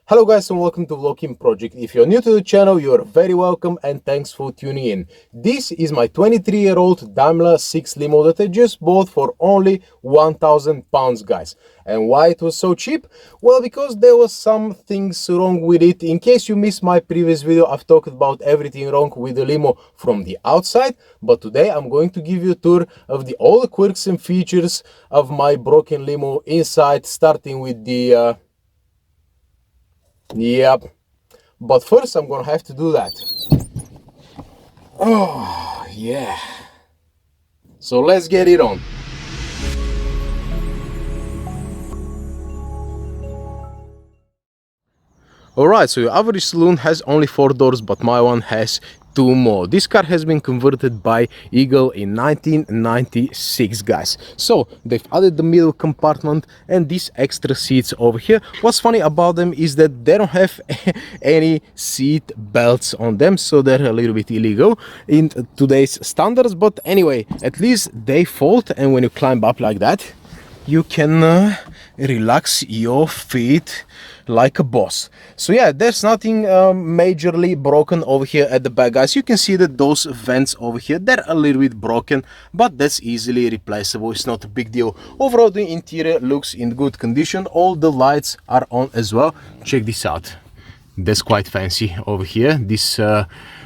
Hello guys and welcome to Volokinproject. If you're new to the channel, you're very welcome and thanks for tuning in. This is my 23-year-old Daimler 6 limo that I just bought for only £1,000, guys. And why it was so cheap? Well, because there was some things wrong with it. In case you missed my previous video, I've talked about everything wrong with the limo from the outside. But today I'm going to give you a tour of all the quirks and features of my broken limo inside, starting with the Yep, but first I'm gonna have to do that. Oh, yeah. So let's get it on. Alright, so your average saloon has only 4 doors, but my one has 2 more. This car has been converted by Eagle in 1996, guys. So they've added the middle compartment and these extra seats over here. What's funny about them is that they don't have any seat belts on them, so they're a little bit illegal in today's standards. But anyway, at least they fold, and when you climb up like that, you can relax your feet like a boss. So yeah, there's nothing majorly broken over here at the back, guys. You can see that those vents over here, they're a little bit broken, but that's easily replaceable. It's not a big deal. Overall, the interior looks in good condition. All the lights are on as well. Check this out. That's quite fancy over here. This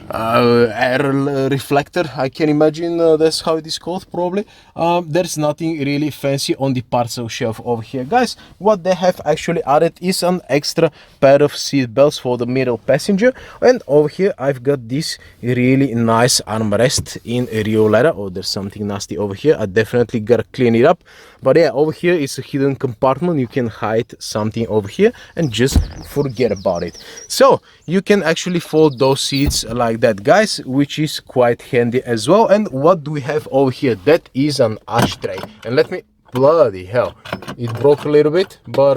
air reflector, I can imagine that's how it is called, probably. There's nothing really fancy on the parcel shelf over here, guys. What they have actually added is an extra pair of seat belts for the middle passenger, and over here I've got this really nice armrest in Rio leather. Oh, there's something nasty over here. I definitely gotta clean it up. But yeah, over here is a hidden compartment. You can hide something over here and just forget about it. So you can actually fold those seats like that, guys, which is quite handy as well. And what do we have over here? That is an ashtray. And let me, bloody hell, it broke a little bit, but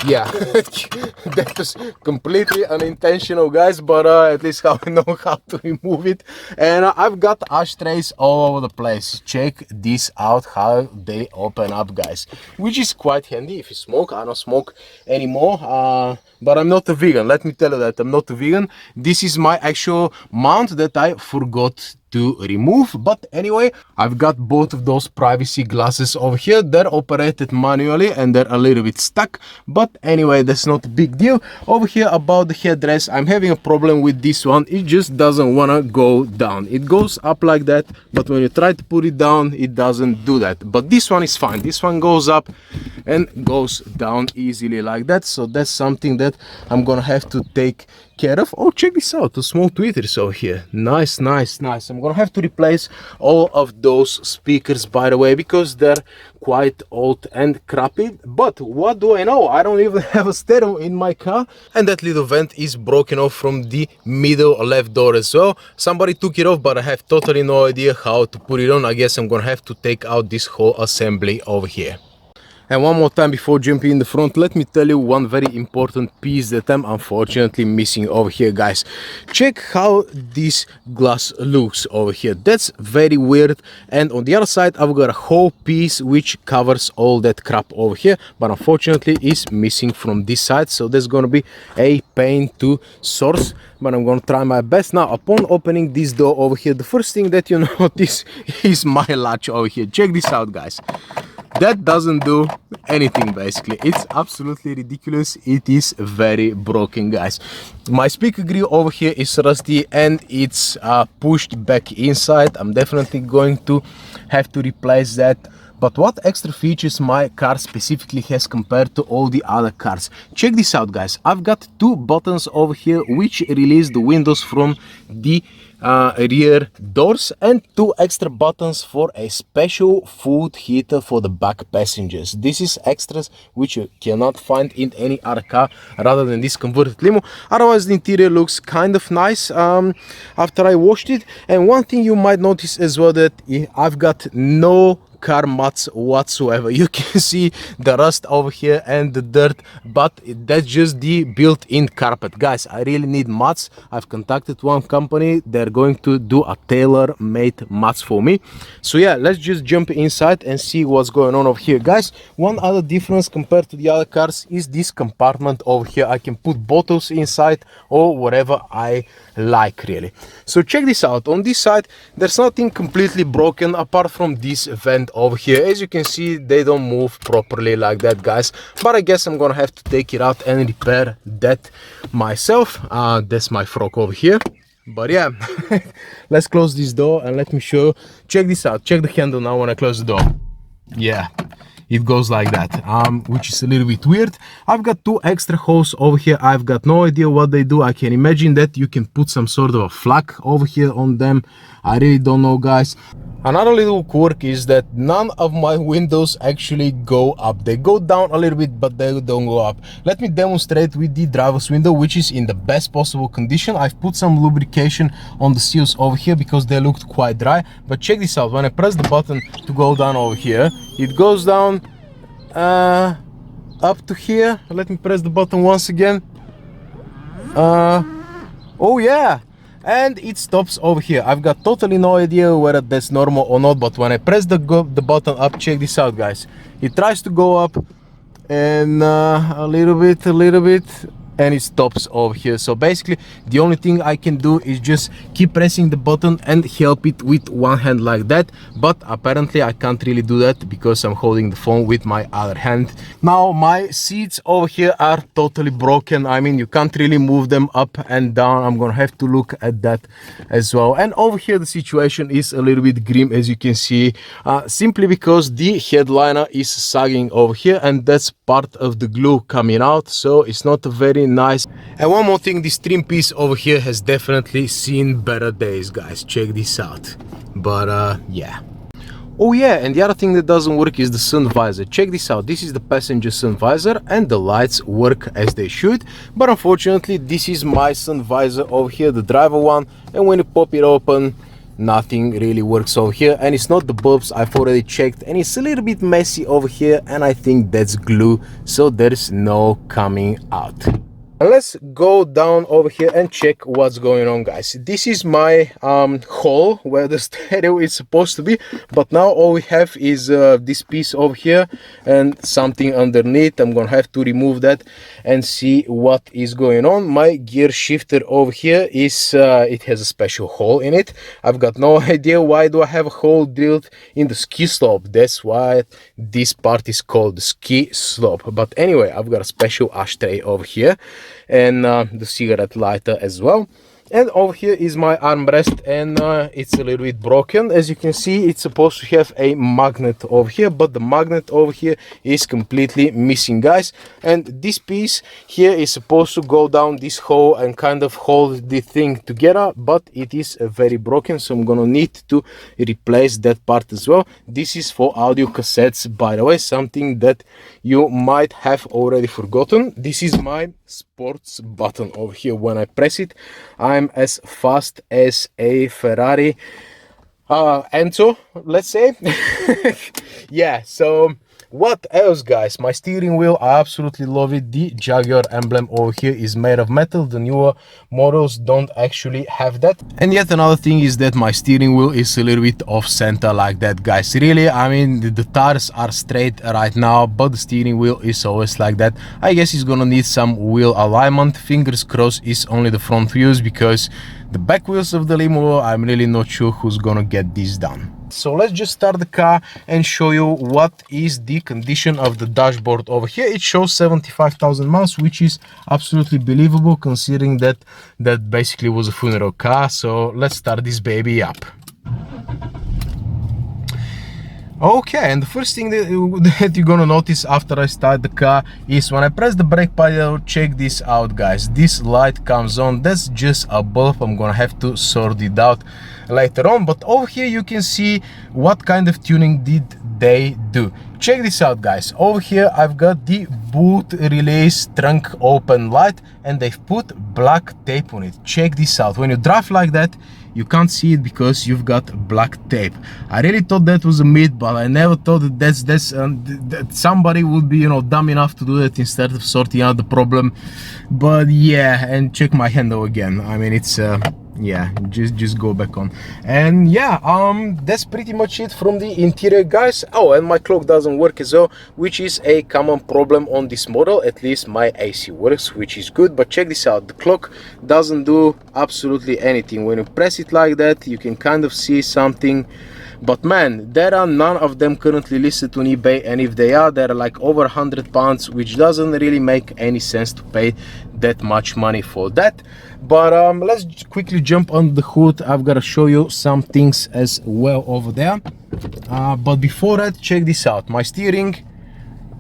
yeah, that was completely unintentional, guys, but at least I know how to remove it. And I've got ashtrays all over the place. Check this out, how they open up, guys, which is quite handy if you smoke. I don't smoke anymore, but I'm not a vegan. Let me tell you that I'm not a vegan. This is my actual mount that I forgot to remove. But anyway, I've got both of those privacy glasses over here. They're operated manually and they're a little bit stuck, but anyway, that's not a big deal. Over here about the headrest, I'm having a problem with this one. It just doesn't want to go down. It goes up like that, but when you try to put it down, it doesn't do that. But this one is fine. This one goes up and goes down easily like that. So that's something that I'm gonna have to take care of. Oh, check this out, the small tweeters over here. Nice, nice, nice. I'm gonna have to replace all of those speakers, by the way, because they're quite old and crappy. But what do I know? I don't even have a stereo in my car, and that little vent is broken off from the middle left door as well. Somebody took it off, but I have totally no idea how to put it on. I guess I'm gonna have to take out this whole assembly over here. And one more time before jumping in the front, let me tell you one very important piece that I'm unfortunately missing over here, guys. Check how this glass looks over here. That's very weird. And on the other side, I've got a whole piece which covers all that crap over here, but unfortunately is missing from this side. So there's gonna be a pain to source, but I'm gonna try my best. Now, upon opening this door over here, the first thing that you notice is my latch over here. Check this out, guys. That doesn't do anything, basically. It's absolutely ridiculous. It is very broken, guys. My speaker grill over here is rusty and it's pushed back inside. I'm definitely going to have to replace that. But what extra features my car specifically has compared to all the other cars? Check this out, guys. I've got 2 buttons over here which release the windows from the rear doors, and 2 extra buttons for a special food heater for the back passengers. This is extras which you cannot find in any other car rather than this converted limo. Otherwise, the interior looks kind of nice after I washed it. And one thing you might notice as well, that I've got no car mats whatsoever. You can see the rust over here and the dirt, but that's just the built-in carpet. Guys, I really need mats. I've contacted one company. They're going to do a tailor-made mats for me. So yeah, let's just jump inside and see what's going on over here. Guys, one other difference compared to the other cars is this compartment over here. I can put bottles inside or whatever I like, really. So check this out. On this side there's nothing completely broken apart from this vent over here. As you can see, they don't move properly like that, guys, but I guess I'm gonna have to take it out and repair that myself. That's my frog over here. But yeah, let's close this door and let me show you. Check this out. Check the handle now when I close the door. Yeah, it goes like that, which is a little bit weird. I've got two extra holes over here. I've got no idea what they do. I can imagine that you can put some sort of a flag over here on them. I really don't know, guys. Another little quirk is that none of my windows actually go up. They go down a little bit, but they don't go up. Let me demonstrate with the driver's window, which is in the best possible condition. I've put some lubrication on the seals over here because they looked quite dry. But check this out. When I press the button to go down over here, it goes down up to here. Let me press the button once again. Oh yeah, and it stops over here. I've got totally no idea whether that's normal or not, but when I press the button up, check this out, guys. It tries to go up and a little bit, and it stops over here. So basically the only thing I can do is just keep pressing the button and help it with one hand like that, but apparently I can't really do that because I'm holding the phone with my other hand. Now my seats over here are totally broken. I mean, you can't really move them up and down. I'm gonna have to look at that as well. And over here the situation is a little bit grim, as you can see, simply because the headliner is sagging over here, and that's part of the glue coming out, so it's not a very nice. And one more thing, this trim piece over here has definitely seen better days, guys. Check this out. But yeah. Oh yeah, and the other thing that doesn't work is the sun visor. Check this out. This is the passenger sun visor and the lights work as they should, but unfortunately this is my sun visor over here, the driver one, and when you pop it open, nothing really works over here. And it's not the bulbs, I've already checked, and it's a little bit messy over here, and I think that's glue, so there's no coming out. And let's go down over here and check what's going on, guys. This is my hole where the stereo is supposed to be, but now all we have is this piece over here and something underneath. I'm gonna have to remove that and see what is going on. My gear shifter over here is it has a special hole in it. I've got no idea why do I have a hole drilled in the ski slope. That's why this part is called the ski slope. But anyway, I've got a special ashtray over here, and the cigarette lighter as well. And over here is my armrest, and it's a little bit broken. As you can see, it's supposed to have a magnet over here, but the magnet over here is completely missing, guys. And this piece here is supposed to go down this hole and kind of hold the thing together, but it is very broken, so I'm gonna need to replace that part as well. This is for audio cassettes, by the way, something that you might have already forgotten. This is my sports button over here. When I press it, I'm as fast as a Ferrari Enzo, let's say. Yeah, so what else, guys? My steering wheel, I absolutely love it. The Jaguar emblem over here is made of metal. The newer models don't actually have that. And yet another thing is that my steering wheel is a little bit off center like that, guys. Really, I mean, the tires are straight right now, but the steering wheel is always like that. I guess it's gonna need some wheel alignment. Fingers crossed it's only the front wheels, because the back wheels of the limo, I'm really not sure who's gonna get this done. So let's just start the car and show you what is the condition of the dashboard over here. It shows 75,000 miles, which is absolutely believable considering that that basically was a funeral car. So let's start this baby up. Okay, and the first thing that you're gonna notice after I start the car is when I press the brake pedal. Check this out, guys. This light comes on. That's just a bulb. I'm gonna have to sort it out later on, but over here you can see what kind of tuning did they do. Check this out, guys. Over here I've got the boot release trunk open light, and they've put black tape on it. Check this out. When you drive like that, you can't see it because you've got black tape. I really thought that was a myth, but I never thought that that somebody would be, you know, dumb enough to do that instead of sorting out the problem. But yeah, and check my handle again. I mean, it's yeah, just go back on. And yeah, that's pretty much it from the interior, guys. Oh, and my clock doesn't work as well, which is a common problem on this model. At least my AC works, which is good, but check this out, the clock doesn't do absolutely anything. When you press it like that, you can kind of see something, but man, there are none of them currently listed on eBay, and if they are, they're like over £100, which doesn't really make any sense to pay that much money for that. But let's quickly jump on the hood. I've got to show you some things as well over there, but before that, check this out. My steering,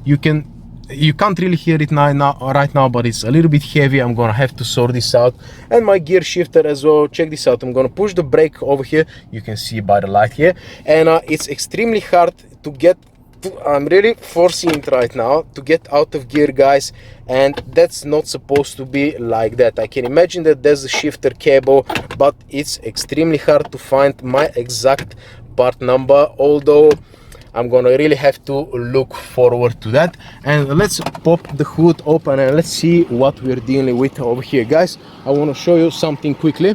you can't really hear it right now, but it's a little bit heavy. I'm gonna have to sort this out. And my gear shifter as well, check this out. I'm gonna push the brake over here, you can see by the light here, and it's extremely hard to get to, I'm really forcing it right now to get out of gear, guys, and that's not supposed to be like that. I can imagine that there's a shifter cable, but it's extremely hard to find my exact part number, although I'm gonna really have to look forward to that. And let's pop the hood open and let's see what we're dealing with over here, guys. I want to show you something quickly.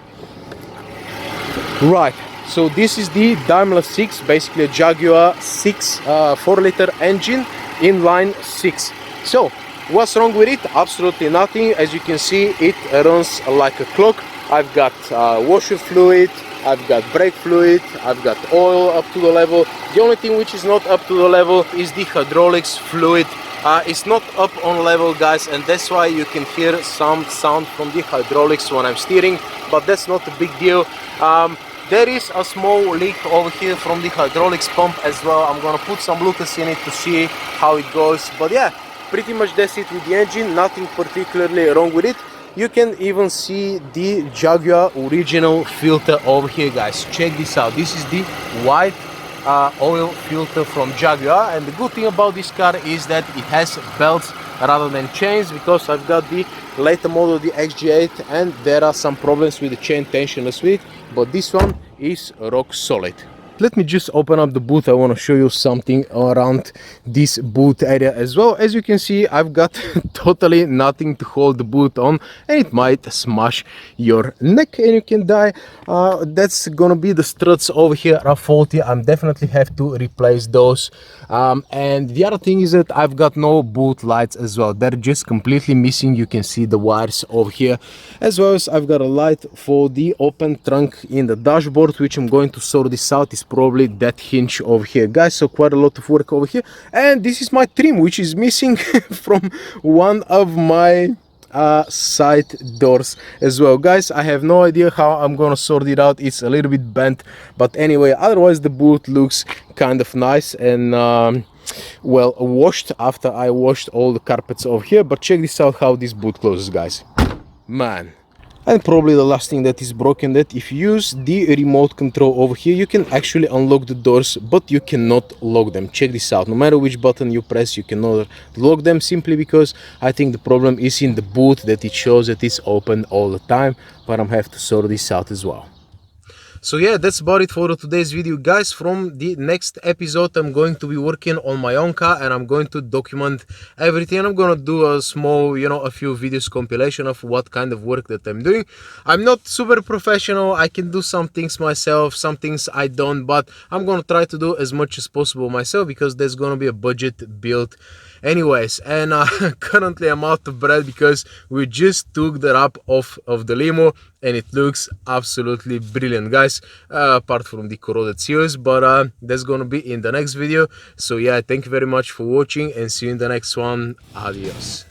Right, so this is the Daimler 6, basically a Jaguar 6 4-liter engine, inline 6. So what's wrong with it? Absolutely nothing. As you can see, it runs like a clock. I've got washer fluid, I've got brake fluid, I've got oil up to the level. The only thing which is not up to the level is the hydraulics fluid. It's not up on level, guys, and that's why you can hear some sound from the hydraulics when I'm steering, but that's not a big deal. There is a small leak over here from the hydraulics pump as well. I'm gonna put some lucas in it to see how it goes, but yeah, pretty much that's it with the engine. Nothing particularly wrong with it. You can even see the Jaguar original filter over here, guys. Check this out. This is the white oil filter from Jaguar, and the good thing about this car is that it has belts rather than chains, because I've got the later model, the XG8, and there are some problems with the chain tensioners with it, but this one is rock solid. Let me just open up the boot. I want to show you something around this boot area as well. As you can see, I've got totally nothing to hold the boot on, and it might smash your neck and you can die. That's gonna be the struts over here are faulty. I'm definitely have to replace those. And the other thing is that I've got no boot lights as well. They're just completely missing. You can see the wires over here, as well as I've got a light for the open trunk in the dashboard, which I'm going to sort this out. Is probably that hinge over here, guys. So quite a lot of work over here. And this is my trim, which is missing from one of my side doors as well, guys. I have no idea how I'm gonna sort it out. It's a little bit bent, but anyway, otherwise the boot looks kind of nice and well washed after I washed all the carpets over here. But check this out, how this boot closes, guys. Man. And probably the last thing that is broken, that if you use the remote control over here, you can actually unlock the doors, but you cannot lock them. Check this out. No matter which button you press, you cannot lock them, simply because I think the problem is in the boot, that it shows that it's open all the time, but I'm have to sort this out as well. So yeah, that's about it for today's video, guys. From the next episode, I'm going to be working on my own car and I'm going to document everything. I'm gonna do a small, you know, a few videos compilation of what kind of work that I'm doing. I'm not super professional. I can do some things myself, some things I don't, but I'm gonna try to do as much as possible myself, because there's gonna be a budget built anyways. And currently I'm out of breath because we just took the wrap off of the limo and it looks absolutely brilliant, guys, apart from the corroded seals. But that's gonna be in the next video. So yeah, thank you very much for watching and see you in the next one. Adios.